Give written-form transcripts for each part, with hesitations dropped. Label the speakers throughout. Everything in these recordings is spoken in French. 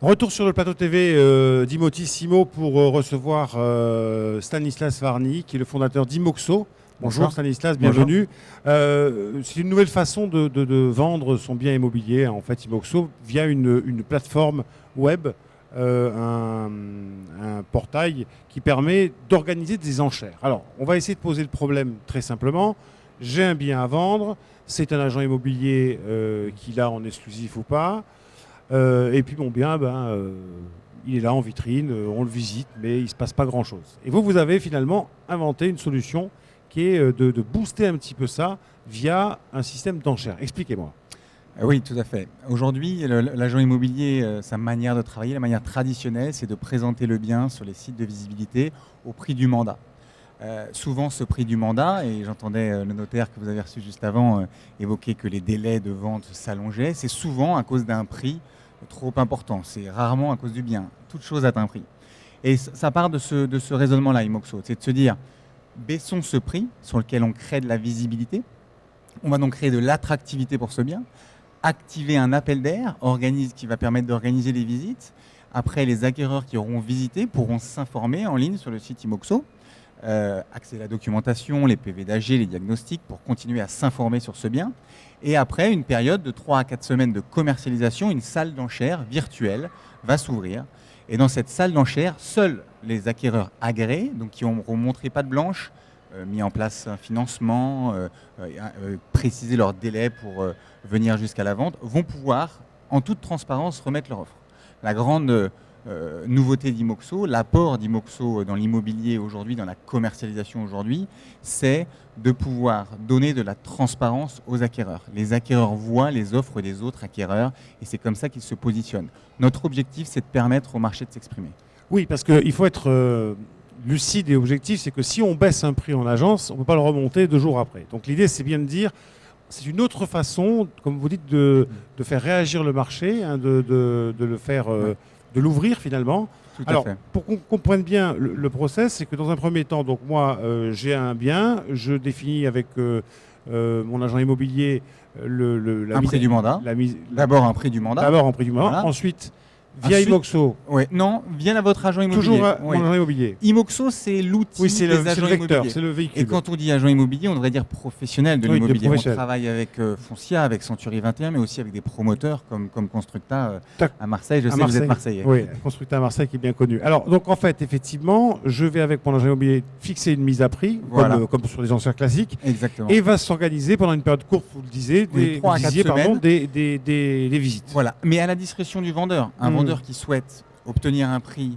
Speaker 1: Retour sur le plateau TV d'Imotissimo pour recevoir Stanislas Varny, qui est le fondateur d'Imoxo. Bonjour
Speaker 2: Bonsoir.
Speaker 1: Stanislas,
Speaker 2: Bonjour.
Speaker 1: bienvenue. C'est une nouvelle façon de vendre son bien immobilier, en fait, Imoxo, via une plateforme web, un portail qui permet d'organiser des enchères. Alors, on va essayer de poser le problème très simplement. J'ai un bien à vendre, c'est un agent immobilier qui l'a en exclusif ou pas. Et puis mon bien, il est là en vitrine, on le visite, mais il ne se passe pas grand-chose. Et vous avez finalement inventé une solution qui est de booster un petit peu ça via un système d'enchères. Expliquez-moi.
Speaker 2: Oui, tout à fait. Aujourd'hui, l'agent immobilier, sa manière de travailler, la manière traditionnelle, c'est de présenter le bien sur les sites de visibilité au prix du mandat. Souvent, ce prix du mandat, et j'entendais le notaire que vous avez reçu juste avant évoquer que les délais de vente s'allongeaient, c'est souvent à cause d'un prix trop important. C'est rarement à cause du bien. Toute chose a un prix. Et ça part de ce raisonnement-là, Imoxo. C'est de se dire, baissons ce prix sur lequel on crée de la visibilité. On va donc créer de l'attractivité pour ce bien, activer un appel d'air qui va permettre d'organiser les visites. Après, les acquéreurs qui auront visité pourront s'informer en ligne sur le site Imoxo, accéder à la documentation, les PV d'AG, les diagnostics pour continuer à s'informer sur ce bien. Et après, une période de 3 à 4 semaines de commercialisation, une salle d'enchères virtuelle va s'ouvrir. Et dans cette salle d'enchères, seuls les acquéreurs agréés, donc qui n'auront montré patte blanche, mis en place un financement, précisé leur délai pour venir jusqu'à la vente, vont pouvoir, en toute transparence, remettre leur offre. La grande nouveauté d'Imoxo, l'apport d'Imoxo dans l'immobilier aujourd'hui, dans la commercialisation aujourd'hui, c'est de pouvoir donner de la transparence aux acquéreurs. Les acquéreurs voient les offres des autres acquéreurs et c'est comme ça qu'ils se positionnent. Notre objectif, c'est de permettre au marché de s'exprimer.
Speaker 1: Oui, parce qu'il faut être lucide et objectif, c'est que si on baisse un prix en agence, on ne peut pas le remonter 2 jours après. Donc l'idée, c'est bien de dire, c'est une autre façon, comme vous dites, de faire réagir le marché, hein, de le faire... de l'ouvrir finalement.
Speaker 2: Tout à
Speaker 1: Alors,
Speaker 2: fait.
Speaker 1: pour qu'on comprenne bien le process, c'est que dans un premier temps, donc moi, j'ai un bien, je définis avec mon agent immobilier
Speaker 2: Un prix du mandat. D'abord un prix du mandat.
Speaker 1: D'abord un prix du mandat.
Speaker 2: Voilà.
Speaker 1: Ensuite, via Imoxo.
Speaker 2: Ouais. Non, via votre agent immobilier.
Speaker 1: Toujours mon agent immobilier.
Speaker 2: Imoxo, c'est l'outil
Speaker 1: Oui, c'est
Speaker 2: des
Speaker 1: le
Speaker 2: agents
Speaker 1: vecteur,
Speaker 2: immobiliers.
Speaker 1: c'est le véhicule.
Speaker 2: Et quand on dit agent immobilier, on devrait dire professionnel de
Speaker 1: Oui,
Speaker 2: l'immobilier. On
Speaker 1: professionnel.
Speaker 2: travaille avec Foncia, avec Century 21, mais aussi avec des promoteurs comme Constructa à Marseille. Je sais que vous êtes Marseillais.
Speaker 1: Oui, Constructa à Marseille qui est bien connu. Alors, donc en fait, effectivement, je vais avec mon agent immobilier fixer une mise à prix,
Speaker 2: Voilà.
Speaker 1: comme sur les enchères classiques,
Speaker 2: Exactement.
Speaker 1: et va s'organiser pendant une période courte, vous le disiez,
Speaker 2: Oui, 3 à 4 semaines.
Speaker 1: des visites.
Speaker 2: Voilà, mais à la discrétion du vendeur. Un vendeur qui souhaite obtenir un prix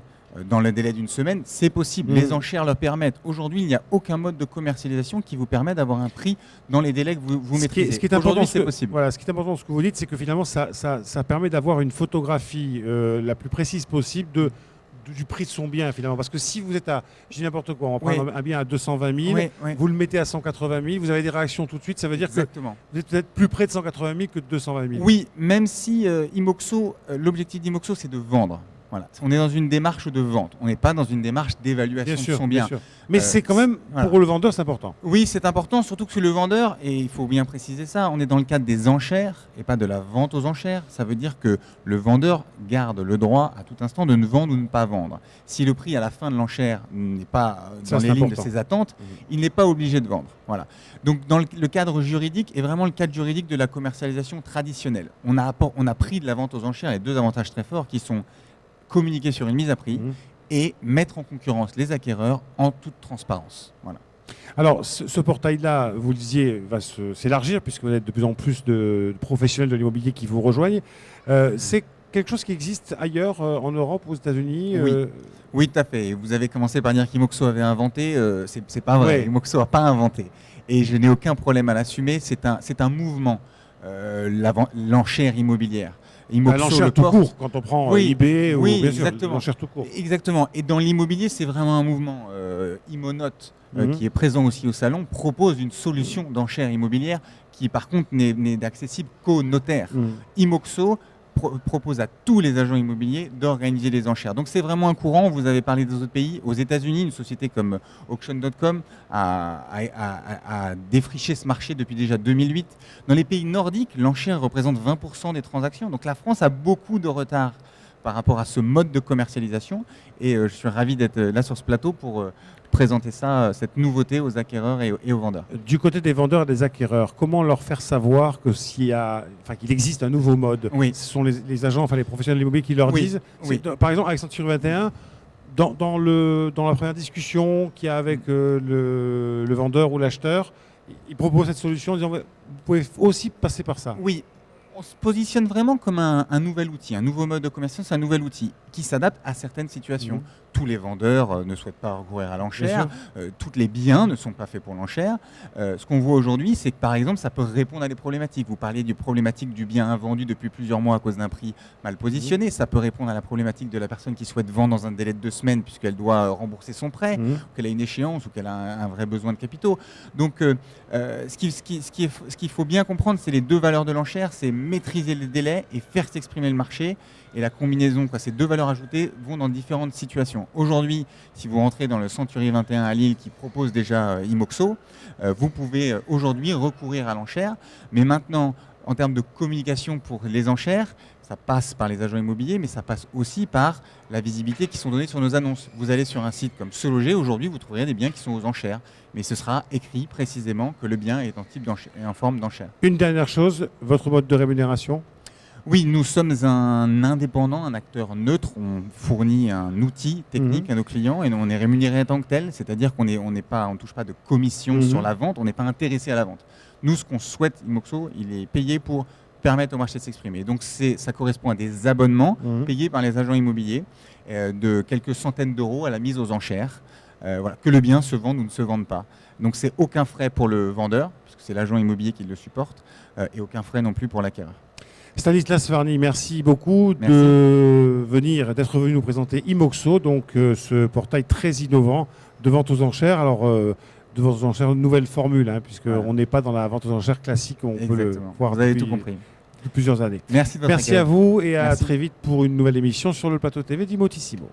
Speaker 2: dans le délai d'une semaine, c'est possible. Les enchères le permettent. Aujourd'hui, il n'y a aucun mode de commercialisation qui vous permet d'avoir un prix dans les délais que vous maîtrisez.
Speaker 1: Ce qui est important,
Speaker 2: aujourd'hui, c'est possible.
Speaker 1: Voilà, ce qui est important, ce que vous dites, c'est que finalement, ça permet d'avoir une photographie la plus précise possible du prix de son bien, finalement. Parce que si vous êtes je dis n'importe quoi, on va prendre un bien à 220 000, vous le mettez à 180 000, vous avez des réactions tout de suite, ça veut dire
Speaker 2: Exactement.
Speaker 1: que vous êtes peut-être plus près de 180 000 que de 220 000.
Speaker 2: Oui, même si Imoxo, l'objectif d'Imoxo, c'est de vendre. Voilà. On est dans une démarche de vente. On n'est pas dans une démarche d'évaluation de son bien.
Speaker 1: Bien sûr. Mais c'est quand même, pour le vendeur, c'est important.
Speaker 2: Oui, c'est important, surtout que le vendeur, et il faut bien préciser ça, on est dans le cadre des enchères et pas de la vente aux enchères. Ça veut dire que le vendeur garde le droit à tout instant de ne vendre ou de ne pas vendre. Si le prix à la fin de l'enchère n'est pas dans les lignes de ses attentes, il n'est pas obligé de vendre. Voilà. Donc dans le cadre juridique est vraiment le cadre juridique de la commercialisation traditionnelle. On a pris de la vente aux enchères les 2 avantages très forts qui sont communiquer sur une mise à prix et mettre en concurrence les acquéreurs en toute transparence. Voilà.
Speaker 1: Alors, ce portail-là, vous le disiez, va s'élargir puisque vous êtes de plus en plus de professionnels de l'immobilier qui vous rejoignent. C'est quelque chose qui existe ailleurs, en Europe, aux États-Unis
Speaker 2: Oui, tout à fait. Vous avez commencé par dire qu'Imoxo avait inventé. C'est pas vrai. Imoxo n'a pas inventé. Et je n'ai aucun problème à l'assumer. C'est un mouvement, l'enchère immobilière.
Speaker 1: L'enchère tout court, quand on prend eBay ou bien sûr, l'enchère tout court.
Speaker 2: Exactement. Et dans l'immobilier, c'est vraiment un mouvement. Imonote, qui est présent aussi au salon, propose une solution d'enchère immobilière qui, par contre, n'est accessible qu'aux notaires. Imoxo propose à tous les agents immobiliers d'organiser les enchères. Donc c'est vraiment un courant. Vous avez parlé des autres pays. Aux États-Unis, une société comme Auction.com a défriché ce marché depuis déjà 2008. Dans les pays nordiques, l'enchère représente 20% des transactions. Donc la France a beaucoup de retard par rapport à ce mode de commercialisation. Et je suis ravi d'être là sur ce plateau pour présenter ça, cette nouveauté aux acquéreurs et aux vendeurs.
Speaker 1: Du côté des vendeurs et des acquéreurs, comment leur faire savoir que qu'il existe un nouveau mode?
Speaker 2: Oui.
Speaker 1: Ce sont les agents, les professionnels de l'immobilier qui leur
Speaker 2: Oui.
Speaker 1: disent.
Speaker 2: Oui.
Speaker 1: Par exemple, avec Century 21, dans la première discussion qu'il y a avec le vendeur ou l'acheteur, il propose cette solution en disant vous pouvez aussi passer par ça.
Speaker 2: Oui, on se positionne vraiment comme un nouvel outil, un nouveau mode de commercialisation, c'est un nouvel outil qui s'adapte à certaines situations.
Speaker 1: Mmh.
Speaker 2: Tous les vendeurs ne souhaitent pas recourir à l'enchère, tous les biens ne sont pas faits pour l'enchère. Ce qu'on voit aujourd'hui, c'est que par exemple, ça peut répondre à des problématiques. Vous parliez du problématique du bien invendu depuis plusieurs mois à cause d'un prix mal positionné. Ça peut répondre à la problématique de la personne qui souhaite vendre dans un délai de 2 semaines puisqu'elle doit rembourser son prêt, ou qu'elle a une échéance ou qu'elle a un vrai besoin de capitaux. Donc, ce qu'il faut bien comprendre, c'est les deux valeurs de l'enchère, c'est maîtriser les délais et faire s'exprimer le marché. Et la combinaison, ces deux valeurs ajoutées vont dans différentes situations. Aujourd'hui, si vous rentrez dans le Century 21 à Lille qui propose déjà Imoxo, vous pouvez aujourd'hui recourir à l'enchère. Mais maintenant, en termes de communication pour les enchères, ça passe par les agents immobiliers, mais ça passe aussi par la visibilité qui sont données sur nos annonces. Vous allez sur un site comme Se Loger, aujourd'hui, vous trouverez des biens qui sont aux enchères. Mais ce sera écrit précisément que le bien est en forme d'enchère.
Speaker 1: Une dernière chose, votre mode de rémunération?
Speaker 2: Oui, nous sommes un indépendant, un acteur neutre. On fournit un outil technique à nos clients et on est rémunéré en tant que tel. C'est-à-dire qu'on ne touche pas de commission sur la vente, on n'est pas intéressé à la vente. Nous, ce qu'on souhaite, Imoxo, il est payé pour permettre au marché de s'exprimer. Donc ça correspond à des abonnements payés par les agents immobiliers de quelques centaines d'euros à la mise aux enchères. Que le bien se vende ou ne se vende pas. Donc c'est aucun frais pour le vendeur, puisque c'est l'agent immobilier qui le supporte, et aucun frais non plus pour l'acquéreur.
Speaker 1: Stanislas Farny, merci beaucoup d'être venu nous présenter Imoxo, donc ce portail très innovant de vente aux enchères. Alors, de vente aux enchères, nouvelle formule, puisqu'on n'est pas dans la vente aux enchères classique, on peut le voir.
Speaker 2: Vous avez tout compris.
Speaker 1: Depuis plusieurs années.
Speaker 2: Merci de votre
Speaker 1: Merci à vous et à
Speaker 2: Merci.
Speaker 1: très vite pour une nouvelle émission sur le plateau TV d'Imotissimo.